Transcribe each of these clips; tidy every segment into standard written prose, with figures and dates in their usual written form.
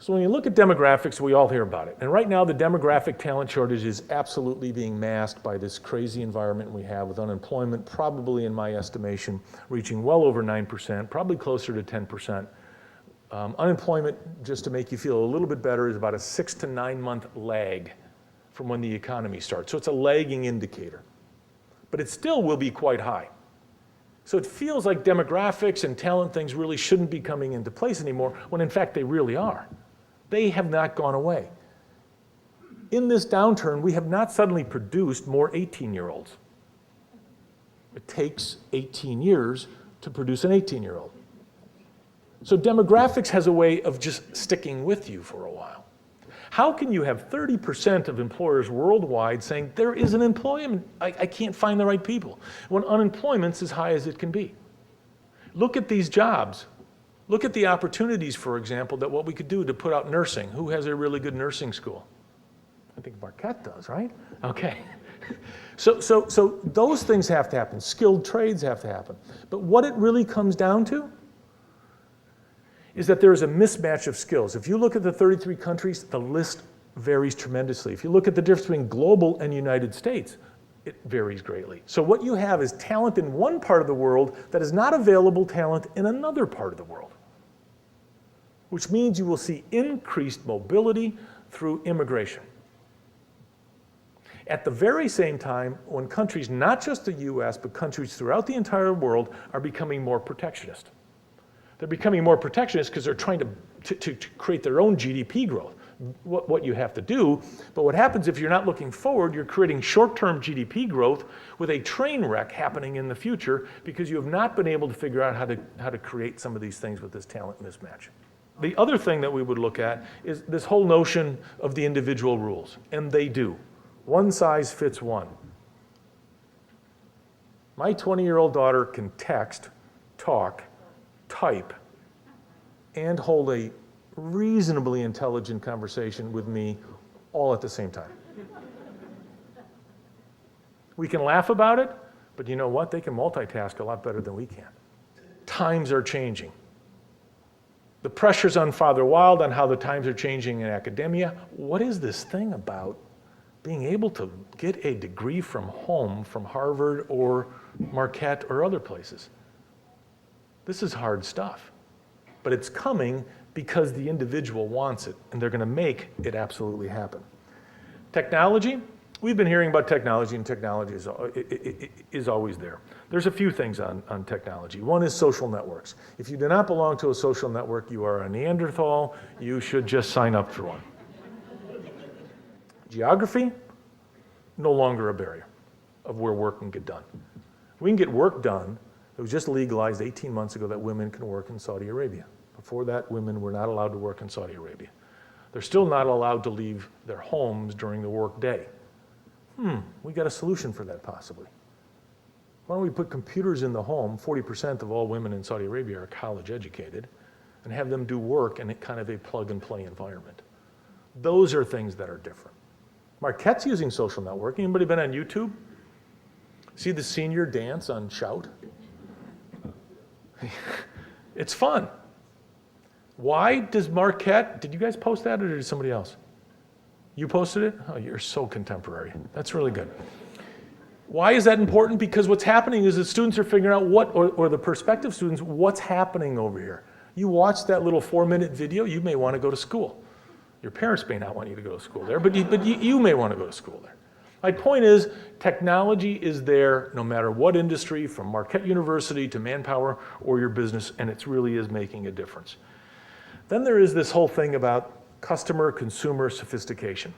So when you look at demographics, we all hear about it. And right now, the demographic talent shortage is absolutely being masked by this crazy environment we have with unemployment, probably in my estimation, reaching well over 9%, probably closer to 10%. Unemployment, just to make you feel a little bit better, is about a 6 to 9 month lag from when the economy starts. So it's a lagging indicator. But it still will be quite high. So it feels like demographics and talent things really shouldn't be coming into place anymore, when in fact they really are. They have not gone away. In this downturn, we have not suddenly produced more 18-year-olds. It takes 18 years to produce an 18-year-old. So demographics has a way of just sticking with you for a while. How can you have 30% of employers worldwide saying there isn't employment, I can't find the right people, when unemployment's as high as it can be? Look at these jobs. Look at the opportunities, for example, that what we could do to put out nursing. Who has a really good nursing school? I think Marquette does, right? Okay. So those things have to happen. Skilled trades have to happen. But what it really comes down to is that there is a mismatch of skills. If you look at the 33 countries, the list varies tremendously. If you look at the difference between global and United States, it varies greatly. So what you have is talent in one part of the world that is not available talent in another part of the world, which means you will see increased mobility through immigration. At the very same time, when countries, not just the US, but countries throughout the entire world are becoming more protectionist. They're becoming more protectionist because they're trying to create their own GDP growth, what you have to do. But what happens if you're not looking forward, you're creating short-term GDP growth with a train wreck happening in the future because you have not been able to figure out how to create some of these things with this talent mismatch. The other thing that we would look at is this whole notion of the individual rules, and they do. One size fits one. My 20-year-old daughter can text, talk, type, and hold a reasonably intelligent conversation with me all at the same time. We can laugh about it, but you know what? They can multitask a lot better than we can. Times are changing. The pressures on Father Wilde on how the times are changing in academia. What is this thing about being able to get a degree from home, from Harvard or Marquette or other places? This is hard stuff, but it's coming because the individual wants it, and they're going to make it absolutely happen. Technology, we've been hearing about technology, and technology is always there. There's a few things on technology. One is social networks. If you do not belong to a social network, you are a Neanderthal. You should just sign up for one. Geography, no longer a barrier of where work can get done. We can get work done. It was just legalized 18 months ago that women can work in Saudi Arabia. Before that, women were not allowed to work in Saudi Arabia. They're still not allowed to leave their homes during the work day. We got a solution for that possibly. Why don't we put computers in the home? 40% of all women in Saudi Arabia are college educated, and have them do work in a kind of a plug and play environment. Those are things that are different. Marquette's using social networking. Anybody been on YouTube? See the senior dance on Shout? It's fun. Why does Marquette, did you guys post that or did somebody else? You posted it? Oh, you're so contemporary. That's really good. Why is that important? Because what's happening is that students are figuring out or the prospective students, what's happening over here. You watch that little 4-minute video, you may want to go to school. Your parents may not want you to go to school there, but you may want to go to school there. My point is, technology is there no matter what industry, from Marquette University to Manpower or your business, and it really is making a difference. Then there is this whole thing about consumer sophistication.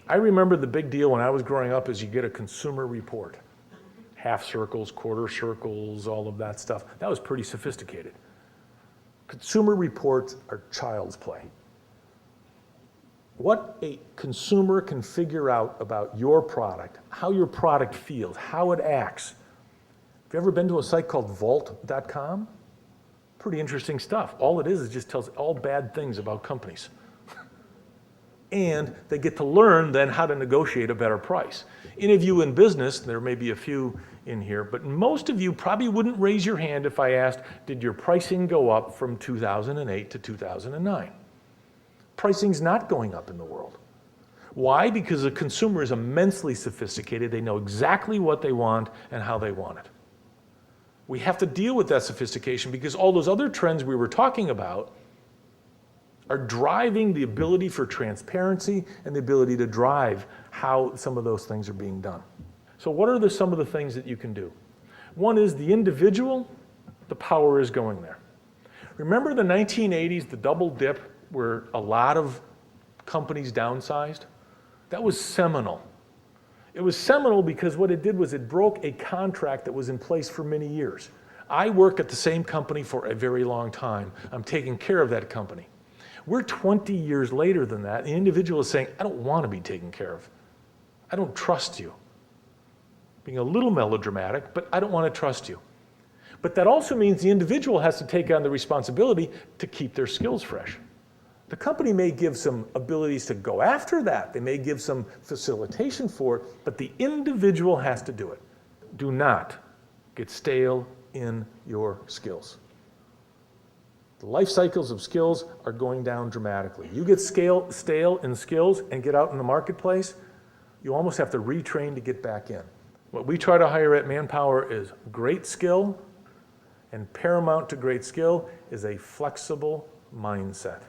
I remember the big deal when I was growing up is you get a consumer report. Half circles, quarter circles, all of that stuff. That was pretty sophisticated. Consumer reports are child's play. What a consumer can figure out about your product, how your product feels, how it acts. Have you ever been to a site called vault.com? Pretty interesting stuff. All it is just tells all bad things about companies. And they get to learn then how to negotiate a better price. Any of you in business, there may be a few in here, but most of you probably wouldn't raise your hand if I asked, did your pricing go up from 2008 to 2009? Pricing's not going up in the world. Why? Because the consumer is immensely sophisticated. They know exactly what they want and how they want it. We have to deal with that sophistication because all those other trends we were talking about are driving the ability for transparency and the ability to drive how some of those things are being done. So what are some of the things that you can do? One is the individual, the power is going there. Remember the 1980s, the double dip where a lot of companies downsized? That was seminal. It was seminal because what it did was it broke a contract that was in place for many years. I work at the same company for a very long time. I'm taking care of that company. We're 20 years later than that. The individual is saying, I don't want to be taken care of. I don't trust you. Being a little melodramatic, but I don't want to trust you. But that also means the individual has to take on the responsibility to keep their skills fresh. The company may give some abilities to go after that. They may give some facilitation for it, but the individual has to do it. Do not get stale in your skills. The life cycles of skills are going down dramatically. You get stale in skills and get out in the marketplace, you almost have to retrain to get back in. What we try to hire at Manpower is great skill, and paramount to great skill is a flexible mindset.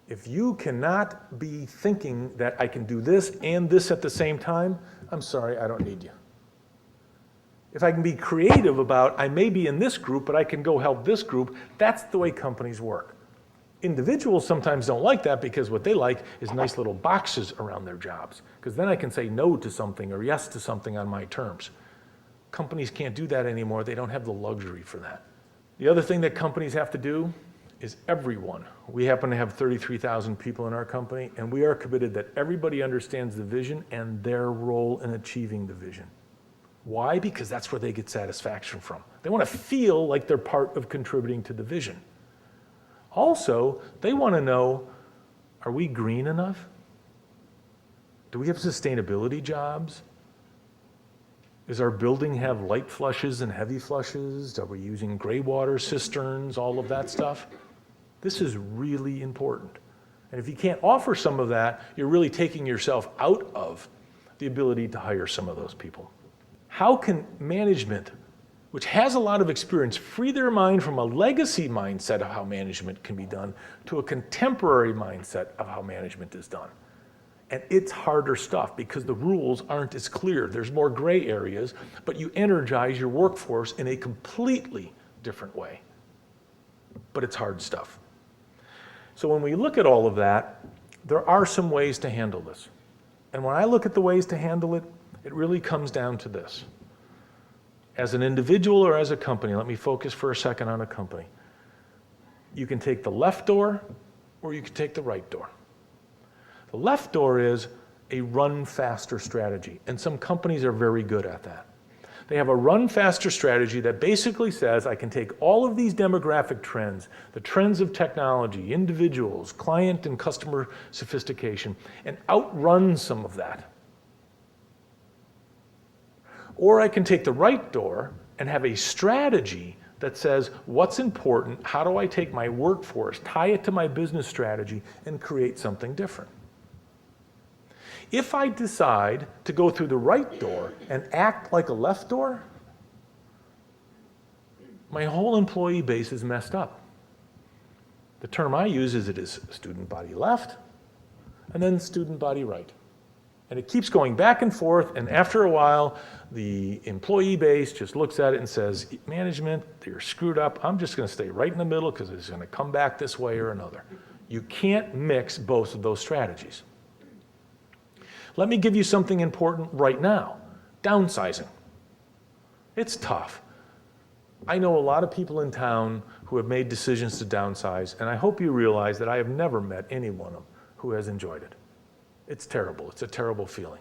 If you cannot be thinking that I can do this and this at the same time, I'm sorry, I don't need you. If I can be creative about, I may be in this group, but I can go help this group, that's the way companies work. Individuals sometimes don't like that because what they like is nice little boxes around their jobs, because then I can say no to something or yes to something on my terms. Companies can't do that anymore. They don't have the luxury for that. The other thing that companies have to do is everyone. We happen to have 33,000 people in our company, and we are committed that everybody understands the vision and their role in achieving the vision. Why? Because that's where they get satisfaction from. They want to feel like they're part of contributing to the vision. Also, they want to know, are we green enough? Do we have sustainability jobs? Does our building have light flushes and heavy flushes? Are we using gray water cisterns, all of that stuff? This is really important. And if you can't offer some of that, you're really taking yourself out of the ability to hire some of those people. How can management, which has a lot of experience, free their mind from a legacy mindset of how management can be done to a contemporary mindset of how management is done? And it's harder stuff because the rules aren't as clear. There's more gray areas, but you energize your workforce in a completely different way. But it's hard stuff. So when we look at all of that, there are some ways to handle this. And when I look at the ways to handle it, it really comes down to this. As an individual or as a company, let me focus for a second on a company. You can take the left door or you can take the right door. The left door is a run faster strategy, and some companies are very good at that. They have a run faster strategy that basically says I can take all of these demographic trends, the trends of technology, individuals, client and customer sophistication, and outrun some of that. Or I can take the right door and have a strategy that says what's important, how do I take my workforce, tie it to my business strategy, and create something different. If I decide to go through the right door and act like a left door, my whole employee base is messed up. The term I use is it is student body left and then student body right. And it keeps going back and forth, and after a while, the employee base just looks at it and says, management, you're screwed up. I'm just going to stay right in the middle because it's going to come back this way or another. You can't mix both of those strategies. Let me give you something important right now. Downsizing. It's tough. I know a lot of people in town who have made decisions to downsize, and I hope you realize that I have never met anyone who has enjoyed it. It's terrible. It's a terrible feeling.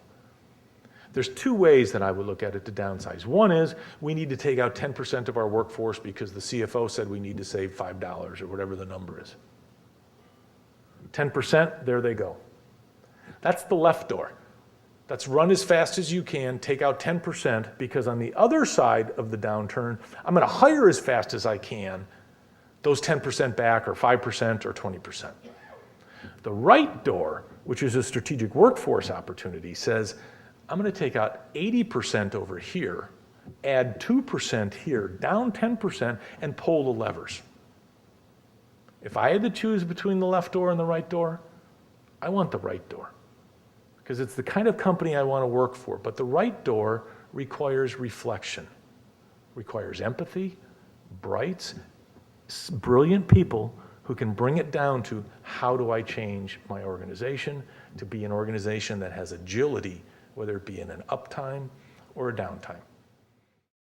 There's two ways that I would look at it to downsize. One is we need to take out 10% of our workforce because the CFO said we need to save $5 or whatever the number is. 10%, there they go. That's the left door. That's run as fast as you can, take out 10%, because on the other side of the downturn, I'm going to hire as fast as I can, those 10% back or 5% or 20%. The right door, which is a strategic workforce opportunity, says, I'm going to take out 80% over here, add 2% here, down 10%, and pull the levers. If I had to choose between the left door and the right door, I want the right door, because it's the kind of company I want to work for. But the right door requires reflection, requires empathy, brights, brilliant people who can bring it down to how do I change my organization to be an organization that has agility, whether it be in an uptime or a downtime.